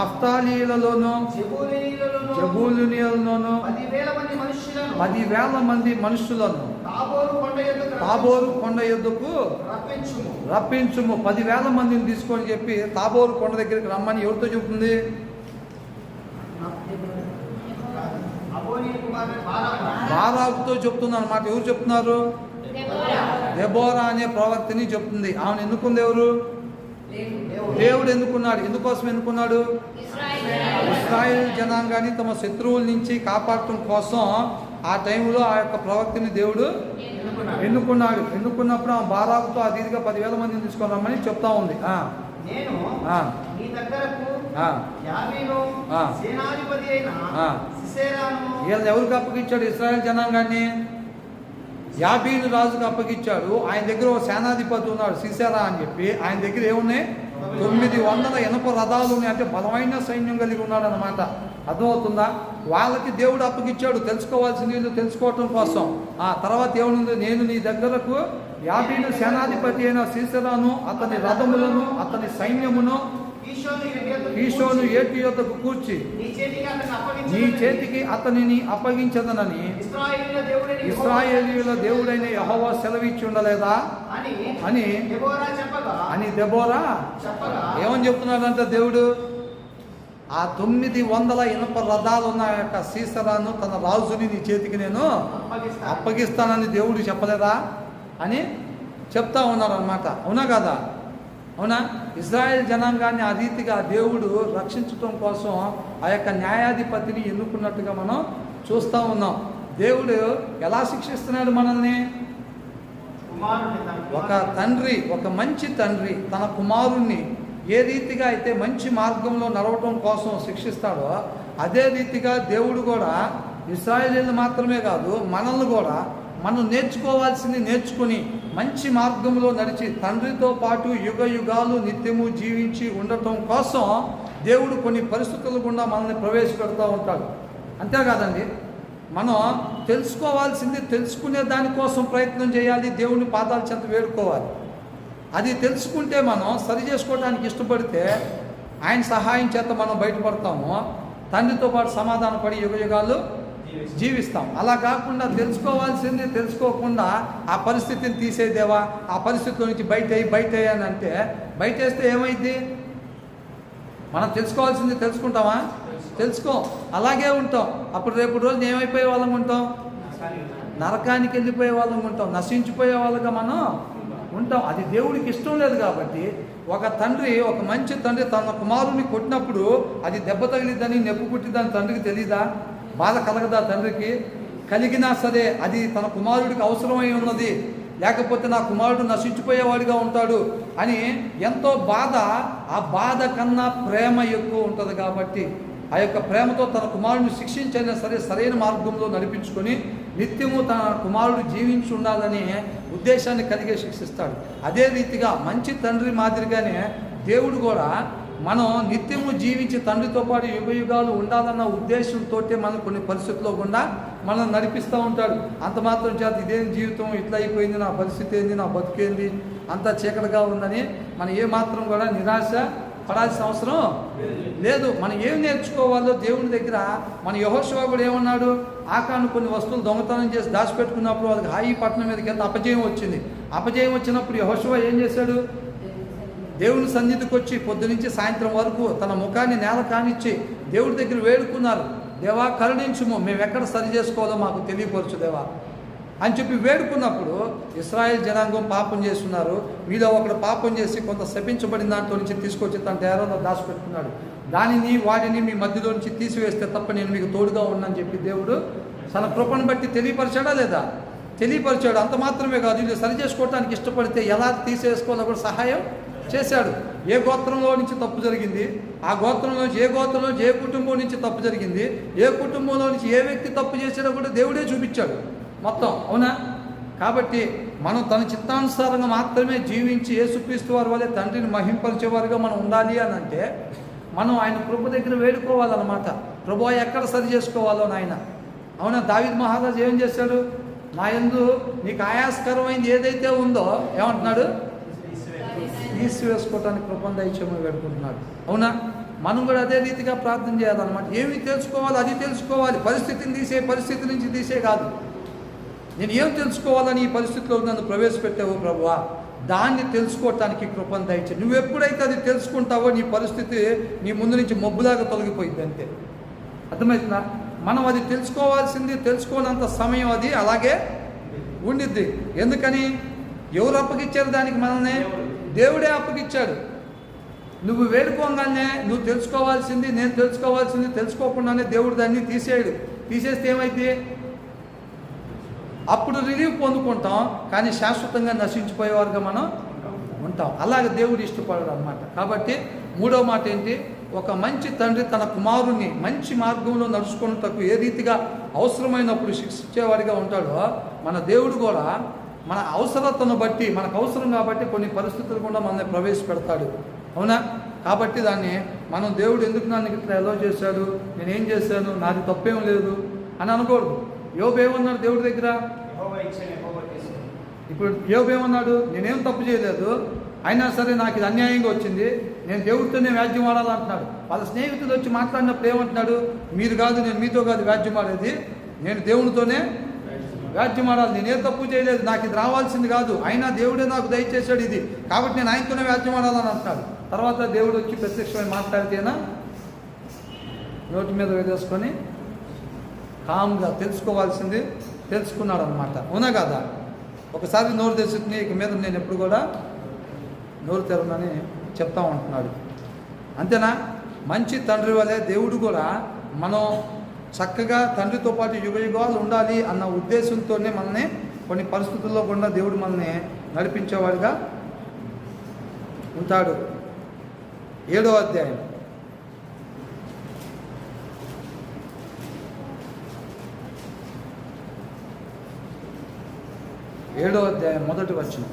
నఫ్తాలీలలోను జబూలూనీయులలోను 10,000 మంది మనుషులను తాబోరు కొండ యొద్దకు రప్పించుము. 10,000 మందిని తీసుకొని చెప్పి తాబోరు కొండ దగ్గరికి రమ్మని ఎవరితో చెబుతుంది? బారాకుతో చెప్తుంది అన్నమాట. ఎవరు చెప్తున్నారు? దెబోరా అనే ప్రవక్తని చెప్తుంది. ఆమెను ఎన్నుకుంది ఎవరు? దేవుడు ఎన్నుకున్నాడు. ఎందుకోసం ఎన్నుకున్నాడు? ఇశ్రాయేల్ జనాంగాన్ని తమ శత్రువుల నుంచి కాపాడటం కోసం ఆ టైంలో ఆ యొక్క ప్రవక్తని దేవుడు ఎన్నుకున్నాడు. ఎన్నుకున్నప్పుడు ఆ బారాకుతో అదిగా 10,000 మందిని తీసుకొని రమ్మని చెప్తా ఉంది. వీళ్ళని ఎవరికి అప్పగించాడు? ఇశ్రాయేల్ జనాంగాన్ని యాబీను రాజుకు అప్పగించాడు. ఆయన దగ్గర ఒక సేనాధిపతి ఉన్నాడు సిసెరా అని చెప్పి. ఆయన దగ్గర ఏమున్నాయి? 900 ఇనప రథాలు ఉన్నాయి. అంటే బలమైన సైన్యం కలిగి ఉన్నాడు అన్నమాట. అర్థమవుతుందా? వాళ్ళకి దేవుడు అప్పగించాడు తెలుసుకోవాల్సింది వీళ్ళు తెలుసుకోవటం కోసం. ఆ తర్వాత ఏముంది? నేను నీ దగ్గరకు యాబీను సేనాధిపతి అయిన సిసెరాను అతని రథములను అతని సైన్యమును కీషోను ఏటి యొద్దకు కూర్చి నీ చేతికి అతనిని అప్పగించదనని ఇశ్రాయేలీయుల దేవుడైన యెహోవా సెలవిచ్చి ఉండలేదా అని దెబోరా ఏమని చెప్తున్నాడంటే దేవుడు ఆ 900 ఇనప రథాలు ఉన్న యొక్క సీసరాను తన రాజుని నీ చేతికి నేను అప్పగిస్తానని దేవుడు చెప్పలేదా అని చెప్తా ఉన్నారు అన్నమాట. అవునా కదా? అవునా? ఇశ్రాయేల్ జనాంగాన్ని ఆ రీతిగా దేవుడు రక్షించటం కోసం ఆ యొక్క న్యాయాధిపతిని ఎన్నుకున్నట్టుగా మనం చూస్తూ ఉన్నాం. దేవుడు ఎలా శిక్షిస్తున్నాడు మనల్ని? ఒక తండ్రి, ఒక మంచి తండ్రి తన కుమారుణ్ణి ఏ రీతిగా అయితే మంచి మార్గంలో నడవటం కోసం శిక్షిస్తాడో అదే రీతిగా దేవుడు కూడా ఇశ్రాయేలీయులు మాత్రమే కాదు మనల్ని కూడా మనం నేర్చుకోవాల్సింది నేర్చుకుని మంచి మార్గంలో నడిచి తండ్రితో పాటు యుగ యుగాలు నిత్యము జీవించి ఉండటం కోసం దేవుడు కొన్ని పరిస్థితులు గుండా మనల్ని ప్రవేశపెడుతూ ఉంటాడు. అంతేకాదండి, మనం తెలుసుకోవాల్సింది తెలుసుకునే దానికోసం ప్రయత్నం చేయాలి. దేవుని పాదాల చెంత వేడుకోవాలి. అది తెలుసుకుంటే మనం సరి చేసుకోవడానికి ఇష్టపడితే ఆయన సహాయం చేత మనం బయటపడతాము. తండ్రితో పాటు సమాధాన పడి యుగ యుగాలు జీవిస్తాం. అలా కాకుండా తెలుసుకోవాల్సింది తెలుసుకోకుండా ఆ పరిస్థితిని తీసేదేవా, ఆ పరిస్థితిలో నుంచి బయట అని అంటే బయటేస్తే ఏమైంది? మనం తెలుసుకోవాల్సింది తెలుసుకుంటామా? తెలుసుకో, అలాగే ఉంటాం. అప్పుడు రేపు రోజున ఏమైపోయే వాళ్ళం ఉంటాం? నరకానికి వెళ్ళిపోయే వాళ్ళం ఉంటాం, నశించిపోయే వాళ్ళగా మనం ఉంటాం. అది దేవుడికి ఇష్టం లేదు. కాబట్టి ఒక తండ్రి, ఒక మంచి తండ్రి తన కుమారుని కొట్టినప్పుడు అది దెబ్బ తగిలిద్దని నొప్పి పుట్టిద్దని తండ్రికి తెలీదా? బాధ కలగదా? తండ్రికి కలిగినా సరే అది తన కుమారుడికి అవసరమై ఉన్నది, లేకపోతే నా కుమారుడు నశించిపోయేవాడిగా ఉంటాడు అని ఎంతో బాధ. ఆ బాధ కన్నా ప్రేమ ఎక్కువ ఉంటుంది. కాబట్టి ఆ యొక్క ప్రేమతో తన కుమారుడిని శిక్షించైనా సరే సరైన మార్గంలో నడిపించుకొని నిత్యము తన కుమారుడు జీవించి ఉండాలనే ఉద్దేశాన్ని కలిగే శిక్షిస్తాడు. అదే రీతిగా మంచి తండ్రి మాదిరిగానే దేవుడు కూడా మనం నిత్యము జీవించి తండ్రితో పాటు యుగ యుగాలు ఉండాలన్న ఉద్దేశంతో మనం కొన్ని పరిస్థితుల్లో గుండా మనం నడిపిస్తూ ఉంటాడు. అంత మాత్రం చేత ఇదేం జీవితం, ఇట్లా అయిపోయింది, నా పరిస్థితి ఏంది, నా బతికేంది, అంతా చీకటిగా ఉందని మనం ఏమాత్రం కూడా నిరాశ పడాల్సిన అవసరం లేదు. మనం ఏం నేర్చుకోవాలో దేవుని దగ్గర మన యెహోషువ కూడా ఏమన్నాడు? ఆకాను కొన్ని వస్తువులు దొంగతనం చేసి దాచిపెట్టుకున్నప్పుడు వాళ్ళకి హాయి పట్టణం మీదకి ఎంత అపజయం వచ్చింది. అపజయం వచ్చినప్పుడు యెహోషువ ఏం చేశాడు? దేవుని సన్నిధికి వచ్చి పొద్దునుంచి సాయంత్రం వరకు తన ముఖాన్ని నేల కానిచ్చి దేవుడి దగ్గర వేడుకున్నారు. దేవా కరుణించుము, మేము ఎక్కడ సరి చేసుకోవాలో మాకు తెలియపరచు దేవా అని చెప్పి వేడుకున్నప్పుడు ఇశ్రాయేల్ జనాంగం పాపం చేస్తున్నారు. వీళ్ళు ఒకడు పాపం చేసి కొంత శపించబడిన దాంట్లో నుంచి తీసుకొచ్చి తన డేరాలో దాచిపెట్టుకున్నాడు. వాటిని మీ మధ్యలో నుంచి తీసివేస్తే తప్ప నేను మీకు తోడుగా ఉన్నానని చెప్పి దేవుడు తన కృపను బట్టి తెలియపరిచాడా లేదా? తెలియపరిచాడు. అంత మాత్రమే కాదు, వీళ్ళు సరి చేసుకోవడానికి ఇష్టపడితే ఎలా తీసేసుకోవాలో కూడా సహాయం చేశాడు. ఏ గోత్రంలో నుంచి తప్పు జరిగింది, ఆ గోత్రంలో నుంచి ఏ గోత్రంలో నుంచి ఏ కుటుంబం నుంచి తప్పు జరిగింది, ఏ కుటుంబంలో నుంచి ఏ వ్యక్తి తప్పు చేసాడో కూడా దేవుడే చూపించాడు మొత్తం. అవునా? కాబట్టి మనం తన చిత్తానుసారంగా మాత్రమే జీవించి యేసుక్రీస్తు వారి వల్లే తండ్రిని మహింపరిచేవారుగా మనం ఉండాలి అని అంటే మనం ఆయన కృప దగ్గర వేడుకోవాలన్నమాట. ప్రభువా ఎక్కడ సరి చేసుకోవాలో నాయన. అవునా? దావీదు మహారాజు ఏం చేశాడు? నా యందు నీకు ఆయాస్కరమైంది ఏదైతే ఉందో ఏమంటున్నాడు? తీసివేసుకోవటానికి కృపను దయచేయమని వేడుకుంటున్నాడు. అవునా? మనం కూడా అదే రీతిగా ప్రార్థన చేయాలన్నమాట. ఏమి తెలుసుకోవాలి అది తెలుసుకోవాలి. పరిస్థితిని తీసే, పరిస్థితి నుంచి తీసే కాదు. నేను ఏం తెలుసుకోవాలని ఈ పరిస్థితిలో నన్ను ప్రవేశపెట్టావు ప్రభువా, దాన్ని తెలుసుకోవటానికి కృపను దయచేయి. నువ్వు ఎప్పుడైతే అది తెలుసుకుంటావో నీ పరిస్థితి నీ ముందు నుంచి మబ్బులాగా తొలగిపోయింది అంతే. అర్థమవుతుందా? మనం అది తెలుసుకోవాల్సింది తెలుసుకోనంత సమయం అది అలాగే ఉండిద్ది. ఎందుకని? ఎవరు అప్పగిచ్చారు దానికి మనల్ని? దేవుడే అప్పగిచ్చాడు. నువ్వు వేడుకోగానే నువ్వు తెలుసుకోవాల్సింది, నేను తెలుసుకోవాల్సింది తెలుసుకోకుండానే దేవుడు దాన్ని తీసేయడు. తీసేస్తే ఏమైంది? అప్పుడు రిలీఫ్ పొందుకుంటాం, కానీ శాశ్వతంగా నశించిపోయేవారుగా మనం ఉంటాం. అలాగే దేవుడు ఇష్టపడడు అన్నమాట. కాబట్టి మూడో మాట ఏంటి? ఒక మంచి తండ్రి తన కుమారుని మంచి మార్గంలో నడుచుకున్నటకు ఏ రీతిగా అవసరమైనప్పుడు శిక్షించేవాడిగా ఉంటాడో, మన దేవుడు కూడా మన అవసరతను బట్టి, మనకు అవసరం కాబట్టి కొన్ని పరిస్థితులు కూడా మనల్ని ప్రవేశపెడతాడు. అవునా? కాబట్టి దాన్ని మనం దేవుడు ఎందుకు నన్ను ఇట్లా ఎలా చేశాడు, నేనేం చేశాను, నాది తప్పేం లేదు అని అనకూడదు. యోబు ఏమన్నాడు దేవుడి దగ్గర? ఇప్పుడు యోబు ఏమన్నాడు? నేనేం తప్పు చేయలేదు, అయినా సరే నాకు ఇది అన్యాయంగా వచ్చింది, నేను దేవుడితోనే వ్యాజ్యం ఆడాలంటున్నాడు. వాళ్ళ స్నేహితులు వచ్చి మాట్లాడినప్పుడు ఏమంటున్నాడు? మీరు కాదు, నేను మీతో కాదు వ్యాజ్యం ఆడేది, నేను దేవుడితోనే వ్యాజ్యం ఆడాలి, నేనే తప్పు చేయలేదు, నాకు ఇది రావాల్సింది కాదు, అయినా దేవుడే నాకు దయచేశాడు ఇది, కాబట్టి నేను ఆయనతోనే వ్యాజ్యం ఆడాలని అంటున్నాడు. తర్వాత దేవుడు వచ్చి ప్రత్యక్షమై మాట్లాడితేనా నోటి మీద వేసేసుకొని కామ్గా తెలుసుకోవాల్సింది తెలుసుకున్నాడు అనమాట. అవునా కదా? ఒకసారి నోరు తెచ్చుకుని ఇక మీద నేను ఎప్పుడు కూడా నోరు తెరవనని చెప్తా ఉంటున్నాడు. అంతేనా? మంచి తండ్రి వలె దేవుడు కూడా మనం చక్కగా తండ్రితో పాటు యుగయుగాలు ఉండాలి అన్న ఉద్దేశంతోనే మనల్ని కొన్ని పరిస్థితుల్లో కూడా దేవుడు మనల్ని నడిపించేవాడిగా ఉంటాడు. 7వ అధ్యాయం 7వ అధ్యాయం మొదటి వచనం.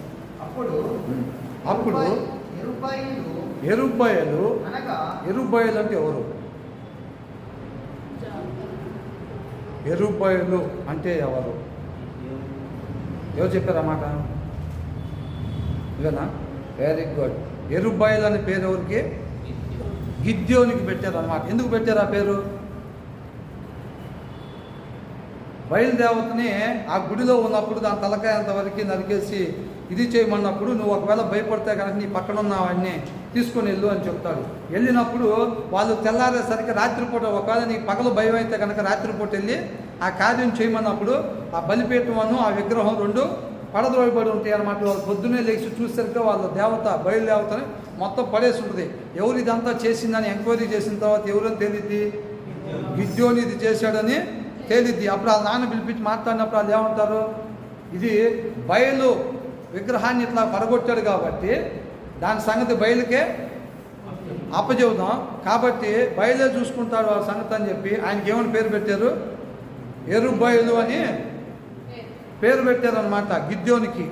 అప్పుడు యెరుబ్బయలు అంటే ఎవరు? యెరుబ్బయలు అంటే ఎవరు? ఎవరు చెప్పారు అన్నమాట? ఇవేనా? Very good. యెరుబ్బయలు అనే పేరు ఎవరికి? గిద్యోనికి పెట్టారు అన్నమాట. ఎందుకు పెట్టారు ఆ పేరు? బయలుదేవతని ఆ గుడిలో ఉన్నప్పుడు దాని తలకాయ అంతవరకు నరికేసి ఇది చేయమన్నప్పుడు నువ్వు ఒకవేళ భయపడితే కనుక నీ పక్కన ఉన్న వాడిని తీసుకొని వెళ్ళు అని చెప్తాడు. వెళ్ళినప్పుడు వాళ్ళు తెల్లారేసరికి రాత్రిపూట, ఒకవేళ నీకు పగలు భయం అయితే కనుక రాత్రిపూట వెళ్ళి ఆ కార్యం చేయమన్నప్పుడు ఆ బలిపీఠమును ఆ విగ్రహం రెండు పడద్రోయబడి ఉంటాయి అన్నమాట. వాళ్ళు పొద్దున్నే లేచి చూసేసరికి వాళ్ళ దేవత బయలుదేవతని మొత్తం పడేసి ఉంటుంది. ఎవరు ఇదంతా చేసిందని ఎంక్వైరీ చేసిన తర్వాత ఎవరని తేలిద్ది? గిద్యోని ఇది చేశాడని తేలిద్ది. అప్పుడు ఆ నాన్న పిలిపించి మాట్లాడినప్పుడు వాళ్ళు ఏమంటారు? ఇది బయలు విగ్రహాన్ని ఇట్లా పడగొట్టాడు కాబట్టి దాని సంగతి బయలుకే అప్పచెబుదాం, కాబట్టి బయలే చూసుకుంటాడు వాళ్ళ సంగతి అని చెప్పి ఆయనకి ఏమని పేరు పెట్టారు? యెరుబ్బయలు అని పేరు పెట్టారు అనమాట గిద్యోనికి.